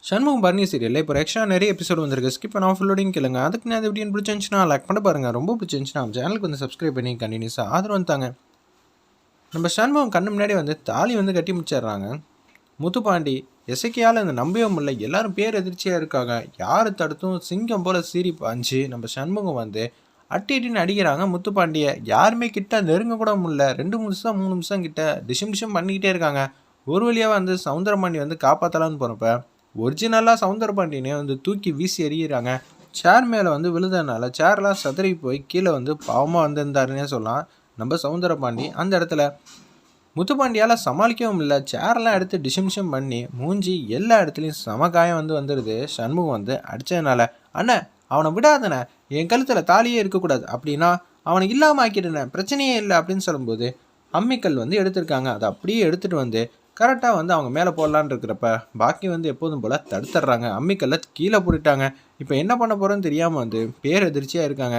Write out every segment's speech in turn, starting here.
சண்முகம் பரணி சீரியலில் இப்போ எக்ஸ்ட்ரா நிறைய எபிசோடு வந்திருக்கு. ஸ்கிப் பண்ணால் ஃபுல்லோடையும் கேளுங்க. அதுக்கு நான் எப்படின்னு பிடிச்சிருந்துச்சுன்னா லைக் பண்ண பாருங்கள். ரொம்ப பிடிச்சிருந்துச்சுன்னா நம்ம சேனலுக்கு வந்து சப்ஸ்கிரைப் பண்ணி கண்டினியூஸாக ஆதரவு வந்தாங்க. நம்ம சண்முகம் கண்ணு முன்னாடி வந்து தாலி வந்து கட்டி முடிச்சிடுறாங்க. முத்துப்பாண்டி எசைக்கையால் இந்த நம்பவே முடியல. எல்லாரும் பேர் எதிர்ச்சியாக இருக்காங்க. யார் தடுத்தும் சிங்கம் போல் சீறி பாஞ்சு நம்ம சண்முகம் வந்து அட்டின்னு அடிக்கிறாங்க முத்துப்பாண்டியை. யாருமே கிட்ட நெருங்க கூட முடியல. 2 நிமிஷம் 3 நிமிஷம் கிட்ட டிஷம் பண்ணிக்கிட்டே இருக்காங்க. ஒரு வழியாக வந்து சவுந்தரபாண்டி வந்து காப்பாற்றலான்னு போகிறப்ப ஒரிஜினலாக சவுந்தரபாண்டியனே வந்து தூக்கி வீசி எறிகிறாங்க. சேர் மேலே வந்து விழுந்ததுனால சேர்லாம் சதறி போய் கீழே வந்து பாவமாக வந்திருந்தாருன்னே சொல்லலாம் நம்ம சவுந்தரபாண்டி. அந்த இடத்துல முத்துப்பாண்டியால் சமாளிக்கவும் இல்லை. சேரெல்லாம் எடுத்து டிஷம் பண்ணி மூஞ்சி எல்லா இடத்துலையும் சமகாயம் வந்து வந்துடுது. சண்முகம் வந்து அடித்ததுனால அண்ணன் அவனை விடாதண்ணே, என் கழுத்தில் தாலியே இருக்கக்கூடாது, அப்படின்னா அவனை இல்லாமல் ஆக்கிடுனேன், பிரச்சனையே இல்லை அப்படின்னு சொல்லும்போது அம்மிக்கல் வந்து எடுத்திருக்காங்க. அதை அப்படியே எடுத்துகிட்டு வந்து கரெக்டாக வந்து அவங்க மேலே போடலான்னு இருக்கிறப்ப பாக்கி வந்து எப்போதும் போல் தடுத்துட்றாங்க. அம்மிக்கல்ல கீழே போட்டுட்டாங்க. இப்போ என்ன பண்ண போகிறோன்னு தெரியாமல் வந்து பேரெதிர்ச்சியாக இருக்காங்க.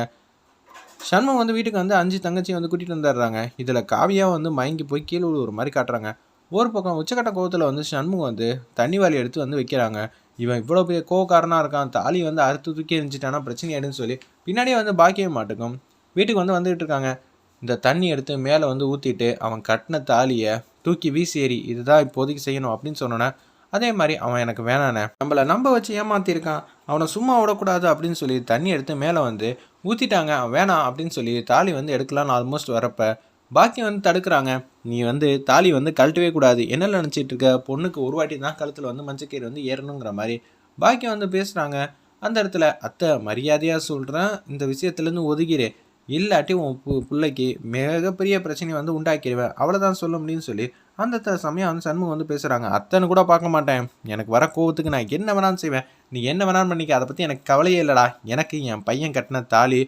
சண்முகம் வந்து வீட்டுக்கு வந்து 5 தங்கச்சியும் வந்து கூட்டிகிட்டு வந்துடுறாங்க. இதில் காவியாக வந்து மயங்கி போய் கீழே ஒரு மாதிரி காட்டுறாங்க. ஒரு பக்கம் உச்சக்கட்ட கோவத்தில் வந்து சண்முகம் வந்து தண்ணி வாலி எடுத்து வந்து வைக்கிறாங்க. இவன் இவ்வளோ பெரிய கோவக்காரனாக இருக்கான், தாலி வந்து அறுத்து தூக்கி எரிஞ்சிட்டானா பிரச்சனை ஆயிடுன்னு சொல்லி பின்னாடியே வந்து பாக்கியம் மாட்டுக்கும் வீட்டுக்கு வந்து வந்துகிட்டு இருக்காங்க. இந்த தண்ணி எடுத்து மேலே வந்து ஊற்றிட்டு அவன் கட்டின தாலியை தூக்கி வீசி ஏறி இதுதான் இப்போதைக்கு செய்யணும் அப்படின்னு சொன்னோன்னே அதே மாதிரி அவன் எனக்கு வேணானே, நம்மளை நம்ப வச்சு ஏமாத்திருக்கான், அவனை சும்மா விடக்கூடாது அப்படின்னு சொல்லி தண்ணி எடுத்து மேலே வந்து ஊற்றிட்டாங்க. அவன் வேணாம் அப்படின்னு சொல்லி தாலி வந்து எடுக்கலான்னு ஆல்மோஸ்ட் வரப்போ பாக்கியம் வந்து தடுக்கிறாங்க. நீ வந்து தாலி வந்து கழட்டவே கூடாது, என்ன நினச்சிட்டு இருக்க, பொண்ணுக்கு ஒரு வாட்டி தான் கழுத்தில் வந்து மஞ்சக்கீரை வந்து ஏறணுங்கிற மாதிரி பாக்கியம் வந்து பேசுகிறாங்க. அந்த இடத்துல அத்தை மரியாதையாக சொல்கிறேன், இந்த விஷயத்துலேருந்து ஒதுக்கிறேன், இல்லாட்டி உன் பிள்ளைக்கு மிகப்பெரிய பிரச்சனையை வந்து உண்டாக்கிடுவேன், அவ்வளோதான் சொல்ல முடியும்னு சொல்லி அந்த சமயம் வந்து சண்முகம் வந்து பேசுகிறாங்க. அத்தனை கூட பார்க்க மாட்டேன், எனக்கு வர கோவத்துக்கு நான் என்ன வேணாலும் செய்வேன், நீ என்ன வேணாலும் பண்ணிக்க, அதை பற்றி எனக்கு கவலையே இல்லைடா, எனக்கு என் பையன் கட்டின தாலி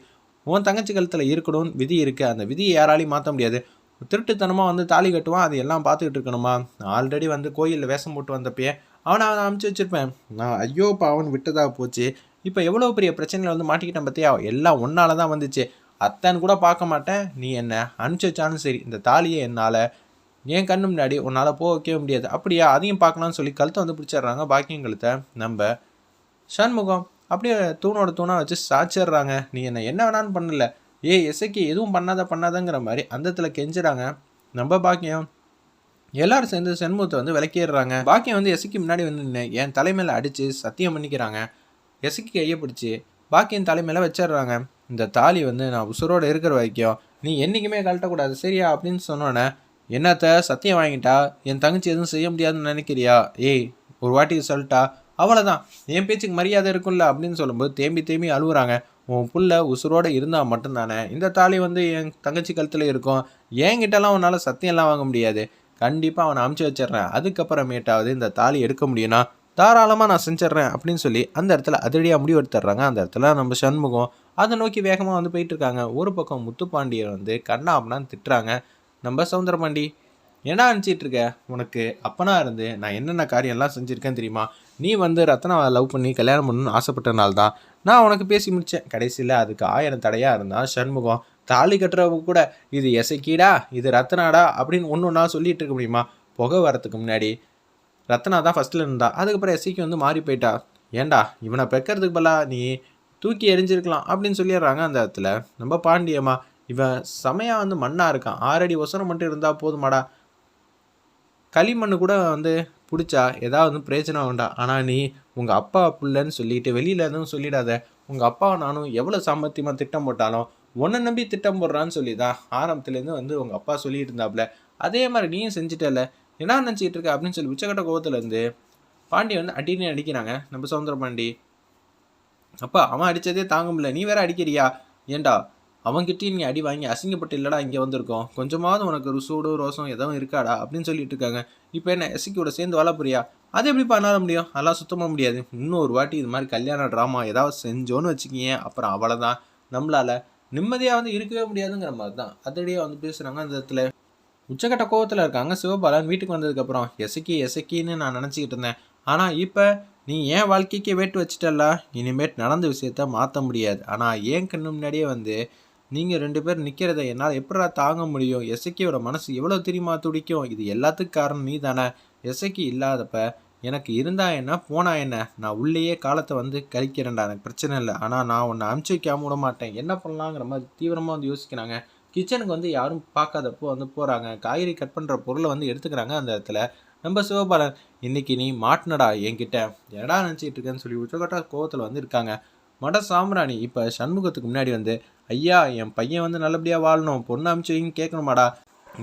உன் தங்கச்சி கழுத்தில் இருக்கணும்னு விதி இருக்குது, அந்த விதியை யாராலையும் மாற்ற முடியாது, திருட்டுத்தனமாக வந்து தாலி கட்டுவான், அது எல்லாம் பார்த்துக்கிட்டு இருக்கணுமா, ஆல்ரெடி வந்து கோயிலில் வேஷம் போட்டு வந்தப்பயே அவனை அனுப்பிச்சி வச்சுருப்பேன், நான் ஐயோ பாவன் விட்டதாக போச்சு, இப்போ எவ்வளோ பெரிய பிரச்சனையில் வந்து மாட்டிக்கிட்டேன் பார்த்தியா, எல்லாம் ஒன்றால் தான் வந்துச்சு, அத்தன் கூட பார்க்க மாட்டேன், நீ என்ன அனுப்பிச்சி வச்சாலும் சரி இந்த தாலியை என்னால் என் கண்ணு முன்னாடி உன்னால் போக வைக்கவே முடியாது, அப்படியா அதையும் பார்க்கலான்னு சொல்லி கழுத்தை வந்து பிடிச்சிடுறாங்க. பாக்கியம் கழுத்தை நம்ம சண்முகம் அப்படியே தூணோட தூணாக வச்சு சாச்சிடுறாங்க. நீ என்ன வேணான்னு பண்ணல, இசைக்கு எதுவும் பண்ணாதங்கிற மாதிரி அந்த இடத்துல கெஞ்சுறாங்க. நம்ம பாக்கியம் எல்லாரும் சேர்ந்து சண்முகத்தை வந்து விளக்கிடுறாங்க. பாக்கியம் வந்து இசைக்கு முன்னாடி வந்து என் தலைமையில் அடித்து சத்தியம் பண்ணிக்கிறாங்க. இசைக்கு கையை பிடிச்சி பாக்கியம் தலைமையில் வச்சிடுறாங்க. இந்த தாலி வந்து நான் உசுரோடு இருக்கிற வரைக்கும் நீ என்றைக்குமே கழட்டக்கூடாது சரியா அப்படின்னு சொன்னோன்னே, என்னத்த சத்தியம் வாங்கிட்டா என் தங்கச்சி எதுவும் செய்ய முடியாதுன்னு நினைக்கிறியா, ஒரு வாட்டி சொல்லிட்டா அவ்வளோதான், என் பேச்சுக்கு மரியாதை இருக்கும்ல அப்படின்னு சொல்லும்போது தேம்பி அழுகுறாங்க. உன் புள்ள உசுரோடு இருந்தால் மட்டும்தானே இந்த தாலி வந்து என் தங்கச்சி கழுத்தில் இருக்கும், என்கிட்டலாம் உன்னால் சத்தியம்லாம் வாங்க முடியாது, கண்டிப்பாக அவனை அமுச்சு வச்சிட்றேன், அதுக்கப்புறமேட்டாவது இந்த தாலி எடுக்க முடியும்னா தாராளமாக நான் செஞ்சிட்றேன் அப்படின்னு சொல்லி அந்த இடத்துல அதிரடியாக முடிவு எடுத்துடுறாங்க. அந்த இடத்துல நம்ம சண்முகம் அதை நோக்கி வேகமாக வந்து போயிட்டுருக்காங்க. ஒரு பக்கம் முத்துப்பாண்டியை வந்து கண்ணா அப்படின்னான்னு திட்டுறாங்க. நம்ம சவுந்தரபாண்டி என்ன நினச்சிட்டு இருக்க, உனக்கு அப்பனா இருந்து நான் என்னென்ன காரியம்லாம் செஞ்சுருக்கேன் தெரியுமா, நீ வந்து ரத்னாவை லவ் பண்ணி கல்யாணம் பண்ணணும்னு ஆசைப்பட்டனால தான் நான் உனக்கு பேசி முடித்தேன், கடைசியில் அதுக்கு 1000 தடையாக இருந்தால் சண்முகம் தாலி கட்டுறவங்க கூட இது எசைக்கீடா இது ரத்னாடா அப்படின்னு ஒன்று ஒன்றா சொல்லிகிட்டு இருக்க முடியுமா, புகை வரத்துக்கு முன்னாடி ரத்னா தான் ஃபஸ்ட்டில் இருந்தா, அதுக்கப்புறம் எஸ்ஐக்கு வந்து மாறி போயிட்டா, ஏண்டா இவனை பெக்கிறதுக்கு பதிலாக நீ தூக்கி எரிஞ்சிருக்கலாம் அப்படின்னு சொல்லிடுறாங்க. அந்த இடத்துல நம்ம பாண்டியம்மா இவன் செமையாக வந்து மண்ணாக இருக்கான், 6 அடி ஒசரம் மட்டும் இருந்தால் போதுமாடா, களிமண் கூட வந்து பிடிச்சா ஏதாவது வந்து பிரயோஜனம் வேண்டாம், ஆனால் நீ உங்கள் அப்பா பிள்ளைன்னு சொல்லிட்டு வெளியில் எதுவும் சொல்லிடாத, உங்கள் அப்பா நானும் எவ்வளோ சாமர்த்தியமாக திட்டம் போட்டாலும் ஒன்றை நம்பி திட்டம் போடுறான்னு சொல்லி தான் ஆரம்பத்துலேருந்து வந்து உங்கள் அப்பா சொல்லிட்டு இருந்தாப்புல, அதே மாதிரி நீயும் செஞ்சுட்டல, என்ன நினச்சிக்கிட்டு இருக்க அப்படின்னு சொல்லி உச்சக்கட்ட கோவத்துலேருந்து பாண்டி வந்து அடின்னு அடிக்கிறாங்க. நம்ம சவுந்தரபாண்டி அப்பா அவன் அடித்ததே தாங்க முடியல, நீ வேற அடிக்கிறியா, ஏண்டா அவன்கிட்டயும் நீ அடி வாங்கி அசிங்கப்பட்டு இல்லைடா இங்கே வந்திருக்கோம், கொஞ்சமாவது உனக்கு ருசூடு ரோசம் எதுவும் இருக்காடா அப்படின்னு சொல்லிட்டு இருக்காங்க. இப்போ என்ன எஸ்சிக்கோட சேர்ந்து வாழ போறியா, அது எப்படி பண்ணால முடியும், அதெல்லாம் சுத்தமாக முடியாது, இன்னொரு வாட்டி இது மாதிரி கல்யாண ட்ராமா ஏதாவது செஞ்சோன்னு வச்சுக்கிங்க அப்புறம் அவ்வளோதான், நம்மளால் நிம்மதியாக வந்து இருக்கவே முடியாதுங்கிற மாதிரி தான் அதடியே வந்து பேசுகிறாங்க. அந்த இடத்துல உச்சக்கட்ட கோவத்தில் இருக்காங்க. சிவபாலன் வீட்டுக்கு வந்ததுக்கப்புறம் எசக்கின்னு நான் நினச்சிக்கிட்டு இருந்தேன், ஆனால் இப்போ நீ ஏன் வாழ்க்கைக்கு வேட்டு வச்சுட்டல்ல, இனிமேட் நடந்த விஷயத்த மாற்ற முடியாது, ஆனால் ஏன் கண்ணு முன்னாடியே வந்து நீங்கள் 2 பேர் நிற்கிறத என்னால் எப்படா தாங்க முடியும், எசக்கியோட மனசு எவ்வளோ தெரியுமா துடிக்கும், இது எல்லாத்துக்கும் காரணம் நீ தானே, எசக்கி இல்லாதப்ப எனக்கு இருந்தா என்ன போனா என்ன, நான் உள்ளேயே காலத்தை வந்து கழிக்கிறேன்டா, எனக்கு பிரச்சனை இல்லை, ஆனால் நான் உன்னை அமுச்சு வைக்காம விட மாட்டேன், என்ன பண்ணலாங்கிற மாதிரி தீவிரமாக வந்து யோசிக்கிறாங்க. கிச்சனுக்கு வந்து யாரும் பார்க்காதப்போ வந்து போகிறாங்க, காய்கறி கட் பண்ணுற பொருளை வந்து எடுத்துக்கிறாங்க. அந்த இடத்துல நம்ம சிவபாலன், இன்னைக்கு நீ மாட்டினடா என்கிட்ட, என்னடா நினச்சிட்டு இருக்கேன்னு சொல்லி உச்சக்கட்ட கோவத்தில் வந்து இருக்காங்க. மட சாம்பிராணி இப்போ சண்முகத்துக்கு முன்னாடி வந்து, ஐயா என் பையன் வந்து நல்லபடியாக வாழணும், பொண்ணு அமுச்சு வைங்கன்னு கேட்கணுமாடா,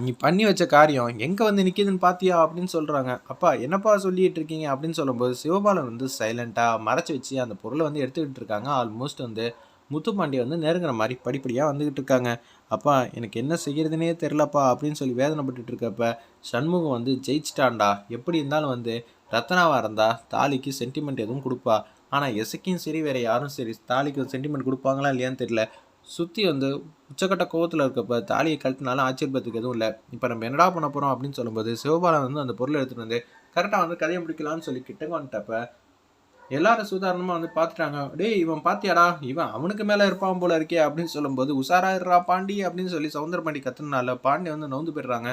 நீ பண்ணி வச்ச காரியம் எங்கே வந்து நிற்கிதுன்னு பார்த்தியா அப்படின்னு சொல்கிறாங்க. அப்பா என்னப்பா சொல்லிட்டு இருக்கீங்க அப்படின்னு சொல்லும்போது சிவபாலன் வந்து சைலண்ட்டாக மறைச்சி வச்சு அந்த பொருளை வந்து எடுத்துக்கிட்டு இருக்காங்க. ஆல்மோஸ்ட் வந்து முத்துப்பாண்டி வந்து நெருங்குற மாதிரி படிப்படியாக வந்துக்கிட்டு இருக்காங்க. அப்பா எனக்கு என்ன செய்கிறதுனே தெரிலப்பா அப்படின்னு சொல்லி வேதனைப்பட்டுட்டு இருக்கப்ப சண்முகம் வந்து ஜெயிச்சிட்டான்டா, எப்படி இருந்தாலும் வந்து ரத்னாவாக இருந்தால் தாலிக்கு சென்டிமெண்ட் எதுவும் கொடுப்பா, ஆனால் எசக்கியும் சரி வேறு யாரும் சரி தாலிக்கு சென்டிமெண்ட் கொடுப்பாங்களா இல்லையான்னு தெரியல. சுற்றி வந்து உச்சக்கட்ட கோவத்தில் இருக்கப்ப தாலியை கழட்டினாலும் ஆச்சரியத்துக்கு எதுவும் இல்லை. இப்போ நம்ம என்னடா பண்ண போகிறோம் அப்படின்னு சொல்லும்போது சிவபாலன் வந்து அந்த பொருளை எடுத்துகிட்டு வந்து கரெக்டாக வந்து கதையை முடிக்கலாம்னு சொல்லி கிட்டங்க வந்துட்டப்ப எல்லாரும் சுதாரணமாக வந்து பார்த்துட்டாங்க. டேய் இவன் பார்த்தியாடா, இவன் அவனுக்கு மேலே இருப்பான் போல இருக்கே அப்படின்னு சொல்லும்போது உஷாராயிடுறா பாண்டி அப்படின்னு சொல்லி சவுந்தர பாண்டி கத்துனால பாண்டி வந்து நவுந்து போயிடுறாங்க.